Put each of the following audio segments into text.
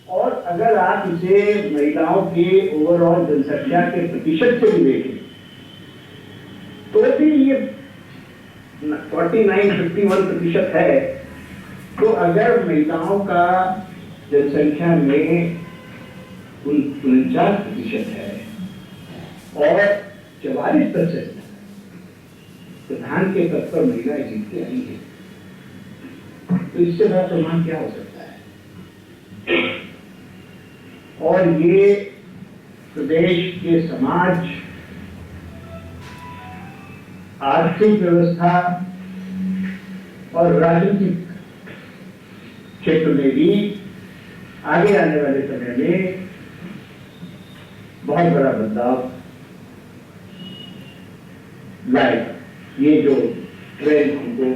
और अगर आप इसे महिलाओं के ओवरऑल जनसंख्या के प्रतिशत से भी देखें तो भी ये 49-51% है। तो अगर महिलाओं का जनसंख्या में 49% है और 44% प्रधान के पद पर महिलाएं जीत के आई हैं, तो इससे बड़ा प्रमाण क्या हो सकता है। और ये प्रदेश के समाज, आर्थिक व्यवस्था और राजनीतिक क्षेत्र में भी आगे आने वाले समय में बहुत बड़ा बदलाव लाएगा। ये जो ट्रेंड हमको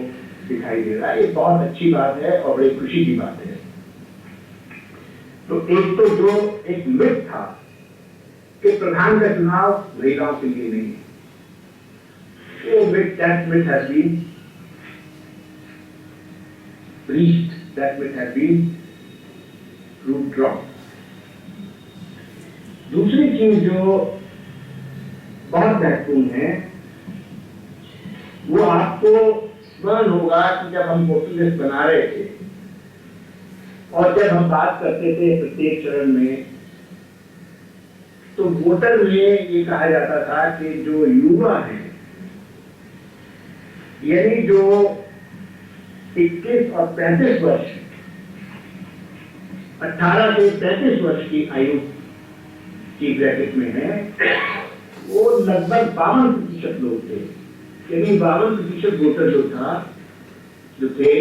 दिखाई दे रहा है, ये बहुत अच्छी बात है और बड़ी खुशी की बात है। तो एक तो जो एक मिथ था कि प्रधान का चुनाव महिलाओं के लिए नहीं है, वो that myth has been breached, that myth has been proved wrong. दूसरी चीज जो बहुत महत्वपूर्ण है, वो आपको स्मरण होगा कि जब हम वोटर लिस्ट बना रहे थे और जब हम बात करते थे प्रत्येक चरण में, तो वोटर में ये कहा जाता था कि जो युवा हैं, यानी जो 21 और 35 वर्ष, 18 से 35 वर्ष की आयु की ब्रैकेट में है, वो लगभग 52% लोग थे। यानी 52% वोटर जो थे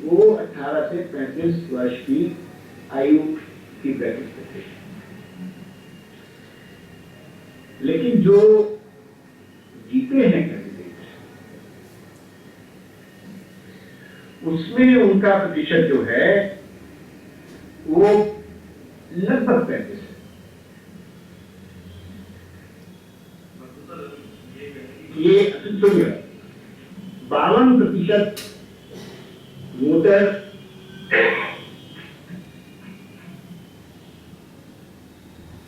वो 18 से 35 वर्ष की आयु की ब्रैकेट में थे। लेकिन जो जीते हैं उसमें उनका प्रतिशत जो है वो लगभग 35 है। ये 52% वोटर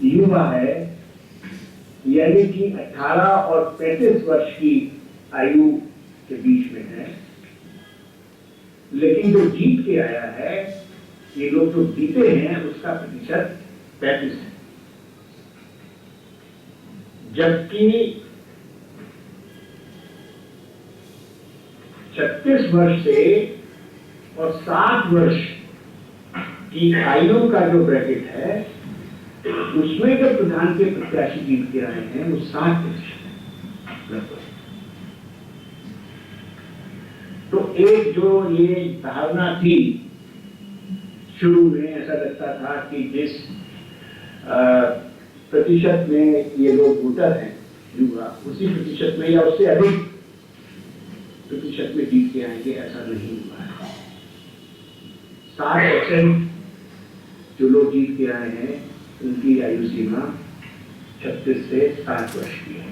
युवा है, यानी कि 18 और 35 वर्ष की आयु के बीच में है। लेकिन जो जीत के आया है, ये लोग जो जीते हैं उसका प्रतिशत 35 है। जबकि 36 वर्ष से और 60 वर्ष की आयु का जो ब्रैकेट है, उसमें जो प्रधान के प्रत्याशी जीत के आए हैं वो 60% लगभग। तो एक जो ये धारणा थी शुरू में, ऐसा लगता था कि जिस प्रतिशत में ये लोग वोटर हैं युवा, उसी प्रतिशत में या उससे अधिक प्रतिशत में जीत के आएंगे, ऐसा नहीं हुआ है। 60% जो लोग जीत के आए हैं उनकी आयु सीमा 36 से 60 वर्ष की है।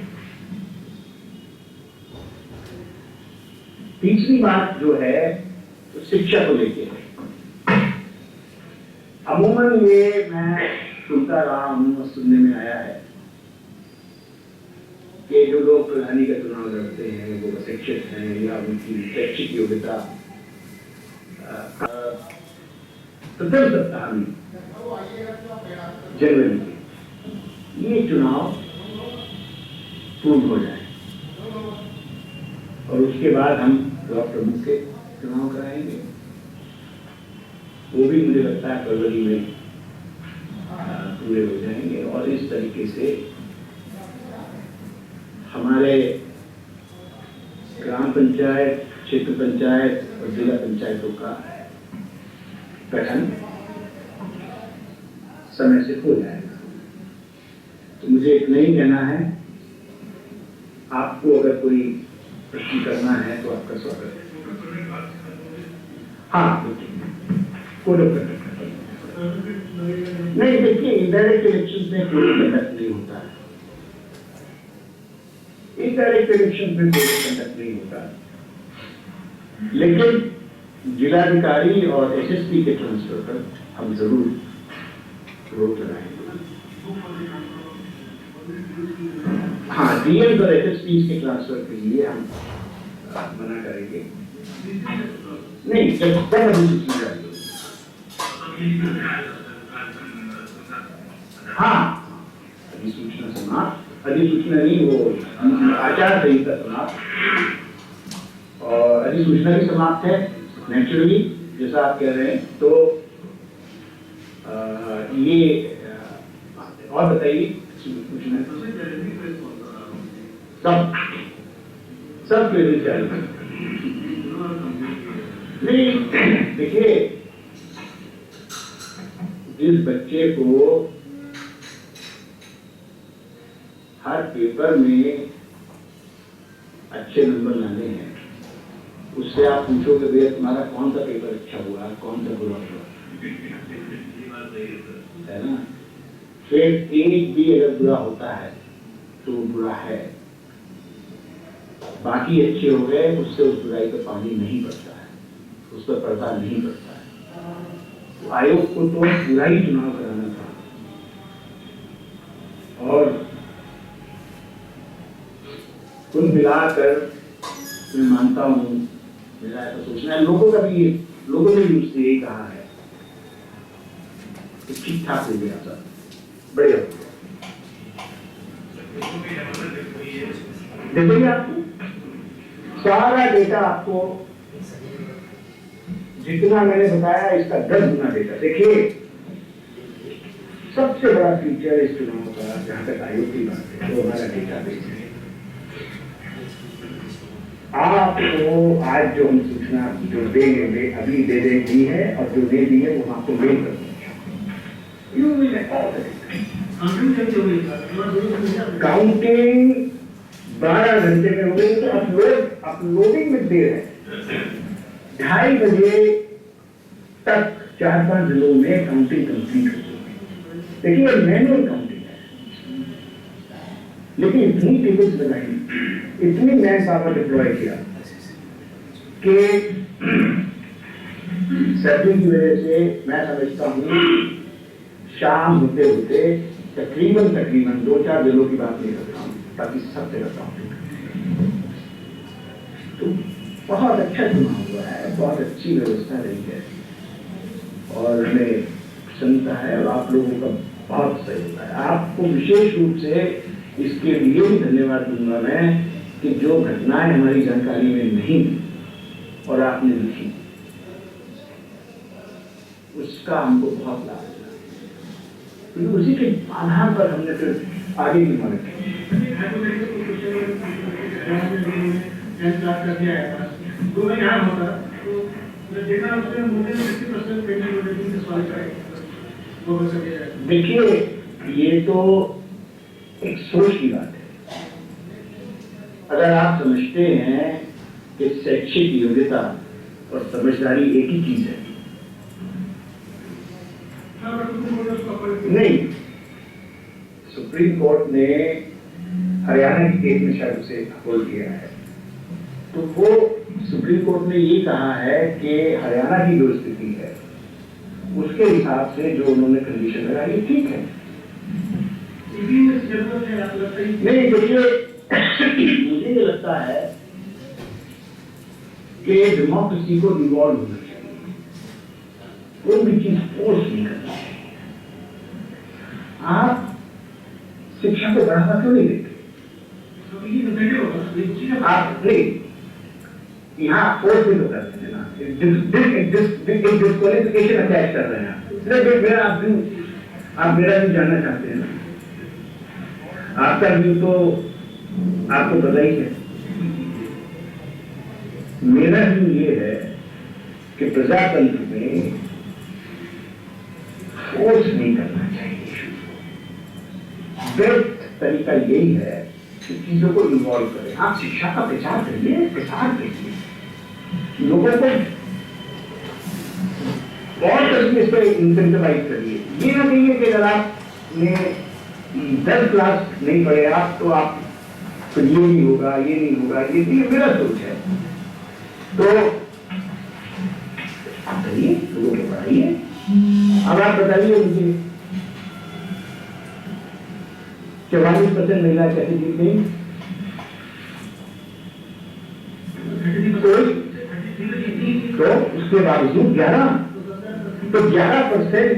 तीसरी बात जो है तो शिक्षा को लेके है। अमूमन ये मैं सुनता रहा हूं, सुनने में आया है कि जो लोग प्रधानी का चुनाव लड़ते हैं वो शिक्षित हैं या उनकी शैक्षिक योग्यता प्रथम सप्ताह में जनवरी में ये चुनाव पूर्ण हो जाए और उसके बाद हम ब्लॉक प्रमुख के चुनाव कराएंगे। वो भी मुझे लगता है फरवरी में पूरे हो जाएंगे और इस तरीके से हमारे ग्राम पंचायत, क्षेत्र पंचायत और जिला पंचायतों का गठन समय से हो जाएगा। तो मुझे एक नहीं कहना है, आपको अगर कोई प्रश्न करना है तो आपका स्वागत है। हाँ, कोड ऑफ कंडक्ट नहीं, देखिए इनडायरेक्ट इलेक्शन में कोड ऑफ कंडक्ट नहीं होता है। इनडायरेक्ट इलेक्शन में कोड ऑफ कंडक्ट नहीं होता, लेकिन जिलाधिकारी और एसएसपी के ट्रांसफर पर हम जरूर रोक लगाएंगे। हाँ, डीएम और एसएसपी के ट्रांसफर के लिए हम मना करेंगे। नहीं, जब तक अधिसूचना जारी होगी। हाँ, अधिसूचना समाप्त, अधिसूचना नहीं, वो आचार संहिता समाप्त और अधिसूचना भी समाप्त है नेचुरली, जैसा आप कह रहे हैं। तो ये और बताइए, सूचना सब क्लियर चाहिए। नहीं, देखिए, जिस बच्चे को हर पेपर में अच्छे नंबर लाने हैं, उससे आप पूछोगे भैया तुम्हारा कौन सा पेपर अच्छा हुआ, कौन सा बुरा हुआ, है ना। फिर एक भी अगर बुरा होता है तो बुरा है, बाकी अच्छे हो गए, उससे उस बुराई पर पानी नहीं पड़ता है, उस पर पर्दा नहीं पड़ता है। तो आयोग को तो पूरा ही चुनाव कराना था। और कुल मिलाकर मैं मानता हूं, मेरा ऐसा सोचना है, लोगों का भी, लोगों ने भी मुझसे यही कहा है कि ठीक ठाक हो गया सर, बढ़िया हो गया। देखिए, आपको सारा डेटा, आपको जितना मैंने बताया इसका 10 गुना डेटा। देखिए, सबसे बड़ा फीचर इस चुनाव का, जहां तक आयोग की बात है, तो हमारा डेटा बेस है। आपको आज जो हम सूचना जो देंगे, अभी दे दी है, और जो दे दी है वो आपको मेल कर देंगे। काउंटिंग 12 घंटे में हो गई, तो अपलोडिंग में देर है। 2:30 बजे तक 4-5 जिलों में काउंटिंग कंप्लीट हो गई। देखिए, मैनुअल काउंटिंग है, लेकिन इतनी टेबल्स लगाई, इतनी मैन पावर डिप्लॉय किया कि सर्दी की वजह से मैं समझता हूं शाम होते होते तकरीबन 2-4 जिलों की बात नहीं करता हूं, ताकि सब जगह काउंटिंग। तो बहुत अच्छा चुनाव हुआ है, बहुत अच्छी व्यवस्था रही है और हमें प्रसन्नता है, और आप लोगों का बहुत सहयोग है। आपको विशेष रूप से इसके लिए भी धन्यवाद दूंगा मैं कि जो घटनाएं हमारी जानकारी में नहीं और आपने लिखी, उसका हमको बहुत लाभ मिला, क्योंकि उसी के आधार पर हमने फिर आगे की मदद की। देखिए, ये तो एक सोच की बात है। अगर आप समझते हैं कि शैक्षिक योग्यता और समझदारी एक ही चीज है, नहीं, सुप्रीम कोर्ट ने हरियाणा के केस में शायद उसे अपोज किया है, तो वो सुप्रीम कोर्ट ने ये कहा है कि हरियाणा की जो स्थिति है उसके हिसाब से जो उन्होंने कंडीशन लगाई है, ठीक है। नहीं, देखिए, मुझे ये लगता है कि डेमोक्रेसी को इन्वॉल्व होना चाहिए, कोई भी चीज फोर्स नहीं करना चाहिए। आप शिक्षा को बढ़ावा क्यों नहीं देते? आप नहीं, यहाँ फोर्स भी तो करते हैं ना, डिस्क्वालिफिकेशन अटैच कर रहे हैं। आप मेरा भी जानना चाहते हैं ना, आपका व्यू तो आपको पता ही है। मेरा व्यू ये है कि प्रजातंत्र में फोर्स नहीं करना चाहिए। बेस्ट तरीका यही है कि चीजों को इन्वॉल्व करें। आप शिक्षा का प्रचार करिए, प्रसार करिए, लोगों को और तरीके से इंसेंटिवाइज करिए। ये ना कहिए कि अगर आपने 10 क्लास नहीं पढ़े आप, तो आप तो ये नहीं होगा, ये नहीं होगा, ये मेरा सोच है। तो बताइए, अब आप बताइए मुझे 44% महिला कैसे जीत गई? तो उसके बावजूद 11%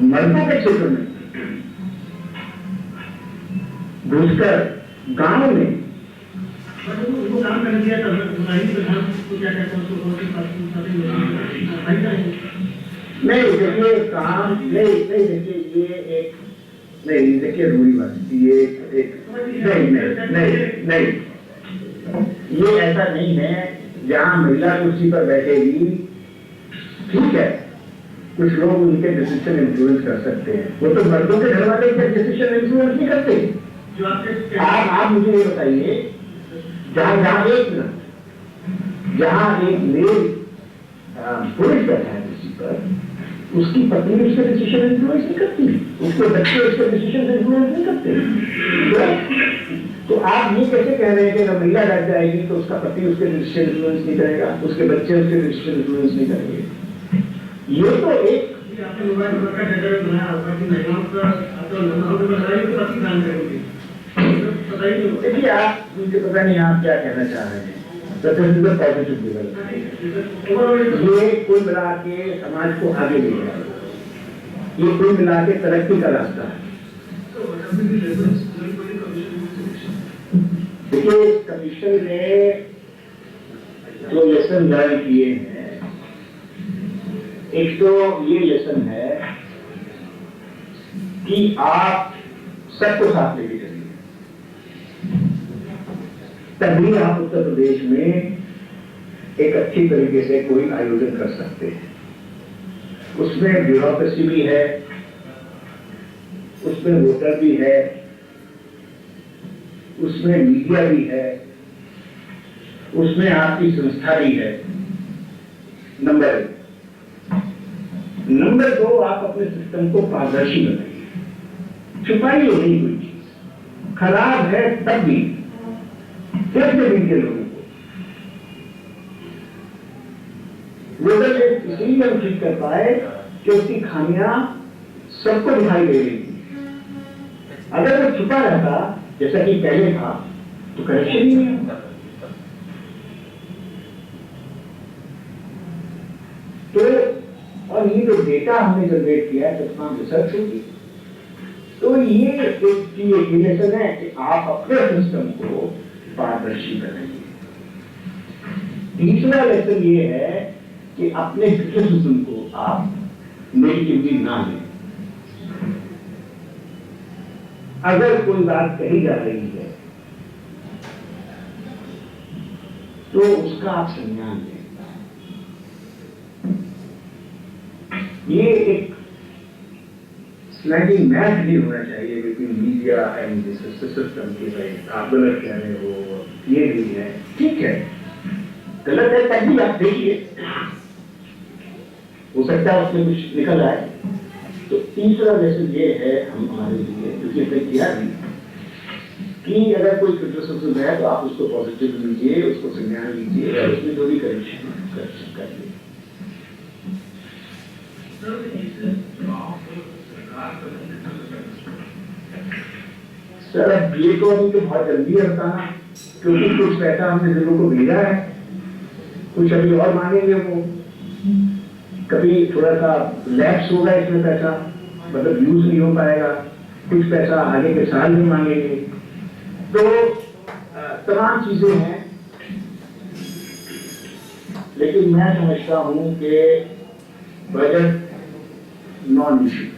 मर्दों के क्षेत्र में घुसकर गांव में वो काम कर दिया था नहीं देखिए काम नहीं देखिए ये एक नहीं देखिए रूढ़िवादी ये एक नहीं ये ऐसा नहीं है जहां महिला कुर्सी पर बैठेगी ठीक है कुछ लोग उनके डिसीजन इन्फ्लुएंस कर सकते हैं वो तो मर्दों के घर वाले के डिसीजन इन्फ्लुएंस नहीं करते। आप मुझे ये बताइए जहां एक मेल पुरुष बैठा है किसी पर उसकी पत्नी उसके डिसीजन इन्फ्लुएंस नहीं करती उसके बच्चे उसके डिसीजन इन्फ्लुएंस नहीं करते। तो आप ये कैसे कह रहे हैं कि अगर महिला बैठ जाएगी तो उसका पति उसके डिसीजन इन्फ्लुएंस नहीं करेगा उसके बच्चे उसके डिसीजन इन्फ्लुएंस नहीं करेंगे। ये तो एक देखिए आप मुझे पता नहीं आप क्या कहना चाह रहे हैं ये कुल मिला के समाज को आगे ले जाएगा ये कुल मिला के तरक्की का रास्ता है। देखिए कमीशन ने जो लेसन लर्न किए हैं एक तो ये लेसन है कि आप सबको साथ लेके चलिए तभी आप उत्तर प्रदेश में एक अच्छी तरीके से कोई आयोजन कर सकते हैं। उसमें ब्यूरोक्रेसी भी है उसमें वोटर भी है उसमें मीडिया भी है उसमें आपकी संस्था भी है। नंबर 2 आप अपने सिस्टम को पारदर्शी बनाइए छुपाइए नहीं कोई चीज खराब है तब भी फिर से मीडिया लोगों को वोटर लिस्ट इसीलिए हम ठीक कर पाए कि उसकी खामियां सबको दिखाई दे रही थी। अगर वो छुपा रहता जैसा कि पहले था तो करेक्शन ही नहीं होता। तो और ये जो डेटा हमने जनरेट किया है तमाम रिसर्च होगी तो ये एक लेसन है कि आप अपने सिस्टम को पारदर्शी बनाइए। तीसरा लेसन ये है कि अपने क्रिटिसिज्म को आप नेगेटिवली ना लें। अगर कोई बात कही जा रही है तो उसका आप संज्ञान लें। ये एक स्लैगिंग मैच नहीं होना चाहिए between media and this system की भाई आप गलत कह रहे हो ये नहीं है ठीक है गलत है तभी आप देखिए हो सकता है उसमें कुछ निकल आए। तो तीसरा लेसन ये है हम हमारे लिए क्योंकि इसने किया भी कि अगर कोई क्रिटिसिज्म है तो आप उसको पॉजिटिव लीजिए उसको संज्ञान लीजिए और उसमें जो भी करेक्शन करिए। सर अब ये तो अभी तो बहुत जल्दी है बताना क्योंकि कुछ पैसा हमने जिलों को भेजा है कुछ अभी और मांगेंगे वो कभी थोड़ा सा लैप्स होगा इसमें पैसा मतलब यूज नहीं हो पाएगा कुछ पैसा आगे के साल में मांगेंगे तो तमाम चीजें हैं। लेकिन मैं समझता हूं कि बजट नॉन इश्यू है